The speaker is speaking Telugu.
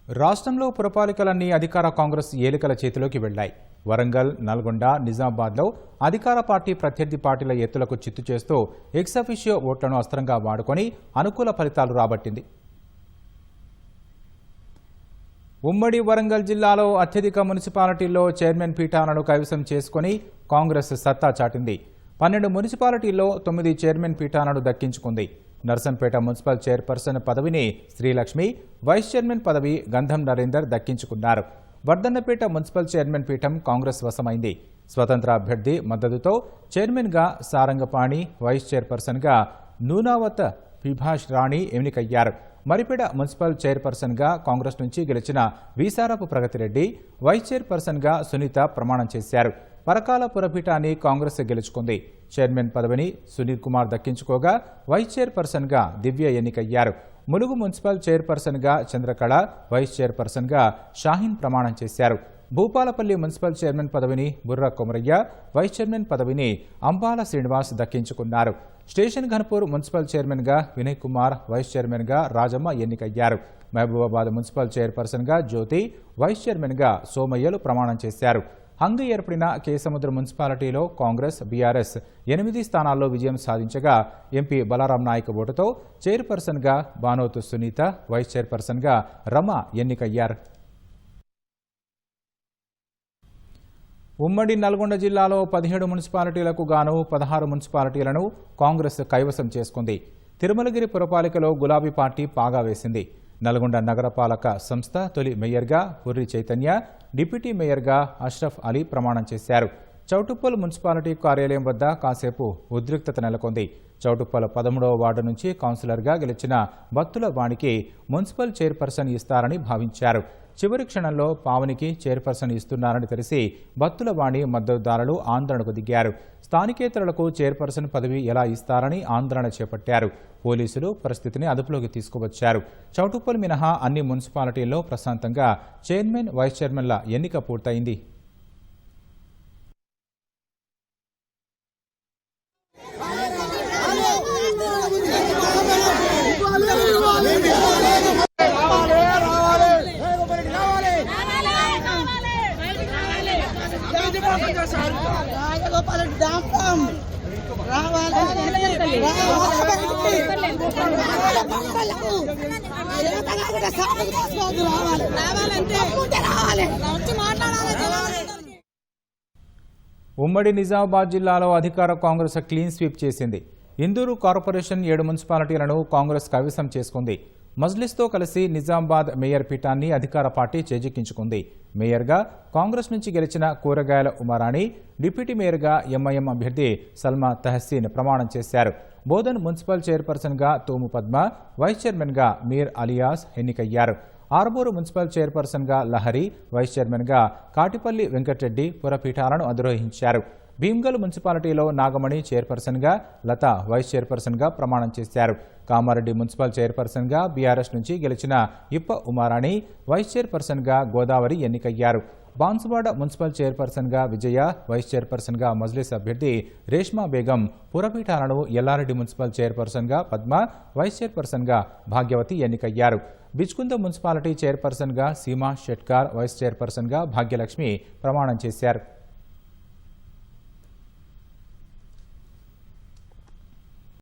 రాష్ట్రంలో పురపాలికలన్నీ అధికార కాంగ్రెస్ ఏలికల చేతిలోకి వెళ్లాయి. వరంగల్, నల్గొండ, నిజామాబాద్లో అధికార పార్టీ ప్రత్యర్థి పార్టీల ఎత్తులకు చిత్తు చేస్తూ ఎక్సఫిషియో ఓట్లను అస్త్రంగా వాడుకొని అనుకూల ఫలితాలు రాబట్టింది. ఉమ్మడి వరంగల్ జిల్లాలో అత్యధిక మున్సిపాలిటీల్లో చైర్మన్ పీఠాలను కైవసం చేసుకుని కాంగ్రెస్ సత్తా చాటింది. 12 మున్సిపాలిటీల్లో 9 చైర్మన్ పీఠాలను దక్కించుకుంది. నర్సంపేట మున్సిపల్ చైర్పర్సన్ పదవిని శ్రీలక్ష్మి, వైస్ చైర్మన్ పదవి గంధం నరేందర్ దక్కించుకున్నారు. వర్ధన్నపేట మున్సిపల్ చైర్మన్ పీఠం కాంగ్రెస్ వశమైంది. స్వతంత్ర అభ్యర్థి మద్దతుతో చైర్మన్గా సారంగపాణి, వైస్ చైర్పర్సన్గా నూనావత్ పిభాష్ రాణి ఎన్నికయ్యారు. మరిపేడ మున్సిపల్ చైర్పర్సన్గా కాంగ్రెస్ నుంచి గెలిచిన వీసారపు ప్రగతిరెడ్డి, వైస్ చైర్పర్సన్గా సునీత ప్రమాణం చేశారు. పరకాల పురపీఠాన్ని కాంగ్రెస్ గెలుచుకుంది. చైర్మన్ పదవిని సునీల్ కుమార్ దక్కించుకోగా వైస్ చైర్పర్సన్గా దివ్య ఎన్నికయ్యారు. ములుగు మున్సిపల్ చైర్పర్సన్గా చంద్రకళ, వైస్ చైర్పర్సన్గా షాహీన్ ప్రమాణం చేశారు. భూపాలపల్లి మున్సిపల్ చైర్మన్ పదవిని బుర్ర కొమరయ్య, వైస్ చైర్మన్ పదవిని అంబాల శ్రీనివాస్ దక్కించుకున్నారు. స్టేషన్ ఘన్పూర్ మున్సిపల్ చైర్మన్గా వినయ్ కుమార్, వైస్ చైర్మన్గా రాజమ్మ ఎన్నికయ్యారు. మహబూబాబాద్ మున్సిపల్ చైర్పర్సన్గా జ్యోతి, వైస్ చైర్మన్గా సోమయ్యలు ప్రమాణం చేశారు. హంగు ఏర్పడిన కేసముద్ర మున్సిపాలిటీలో కాంగ్రెస్, బీఆర్ఎస్ 8 స్థానాల్లో విజయం సాధించగా ఎంపీ బలరాం నాయక్ ఓటుతో చైర్పర్సన్గా బానోతు సునీత, వైస్ చైర్పర్సన్గా రమ ఎన్నికయ్యారు. ఉమ్మడి నల్గొండ జిల్లాలో 17 మున్సిపాలిటీలకు గాను 16 మున్సిపాలిటీలను కాంగ్రెస్ కైవసం చేసుకుంది. తిరుమలగిరి పురపాలికలో గులాబీ పార్టీ పాగా వేసింది. నల్గొండ నగరపాలక సంస్థ తొలి మేయర్గా హుర్రి చైతన్య, డిప్యూటీ మేయర్గా అష్రఫ్ అలీ ప్రమాణం చేశారు. చౌటుప్పల్ మున్సిపాలిటీ కార్యాలయం వద్ద కాసేపు ఉద్రిక్తత నెలకొంది. చౌటుప్పల్ 13వ వార్డు నుంచి కౌన్సిలర్గా గెలిచిన బత్తుల వాణికి మున్సిపల్ చైర్పర్సన్ ఇస్తారని భావించారు. చివరి క్షణంలో పావనికి చైర్పర్సన్ ఇస్తున్నారని తెలిసి బత్తుల వాణి మద్దతుదారులు ఆందోళనకు దిగారు. స్థానికేతరులకు చైర్పర్సన్ పదవి ఎలా ఇస్తారని ఆందోళన చేపట్టారు. పోలీసులు పరిస్థితిని అదుపులోకి తీసుకువచ్చారు. చౌటుప్పల్ మినహా అన్ని మున్సిపాలిటీల్లో ప్రశాంతంగా చైర్మన్, వైస్ చైర్మన్ల ఎన్నిక పూర్తయింది. ఉమ్మడి నిజామాబాద్ జిల్లాలో అధికార కాంగ్రెస్ క్లీన్ స్వీప్ చేసింది. ఇందూరు కార్పొరేషన్ 7 మున్సిపాలిటీలను కాంగ్రెస్ కైవసం చేసుకుంది. మజ్లిస్తో కలిసి నిజామాబాద్ మేయర్ పీఠాన్ని అధికార పార్టీ చేజిక్కించుకుంది. మేయర్గా కాంగ్రెస్ నుంచి గెలిచిన కూరగాయల ఉమారాణి, డిప్యూటీ మేయర్గా ఎంఐఎం అభ్యర్థి సల్మా తహసీన్ ప్రమాణం చేశారు. బోధన్ మున్సిపల్ చైర్పర్సన్గా తోము పద్మ, వైస్ చైర్మన్గా మీర్ అలియాస్ ఎన్నికయ్యారు. ఆర్బూరు మున్సిపల్ చైర్పర్సన్గా లహరి, వైస్ చైర్మన్గా కాటిపల్లి వెంకటరెడ్డి పురపీఠాలను అధిరోహించారు. భీమ్గల్ మున్సిపాలిటీలో నాగమణి చైర్పర్సన్గా, లత వైస్ చైర్పర్సన్గా ప్రమాణం చేశారు. కామారెడ్డి మున్సిపల్ చైర్పర్సన్గా బీఆర్ఎస్ నుంచి గెలిచిన ఇప్ప ఉమారాణి, వైస్ చైర్పర్సన్గా గోదావరి ఎన్నికయ్యారు. బాన్సువాడ మున్సిపల్ చైర్పర్సన్గా విజయ, వైస్ చైర్పర్సన్గా మజ్లిస్ అభ్యర్థి రేష్మా బేగం పురపీఠాలను ఎల్లారెడ్డి మున్సిపల్ చైర్పర్సన్గా పద్మ, వైస్ చైర్పర్సన్గా భాగ్యవతి ఎన్నికయ్యారు. బిచ్కుంద మున్సిపాలిటీ చైర్పర్సన్గా సీమా షెట్కార్, వైస్ చైర్పర్సన్గా భాగ్యలక్ష్మి ప్రమాణం చేశారు.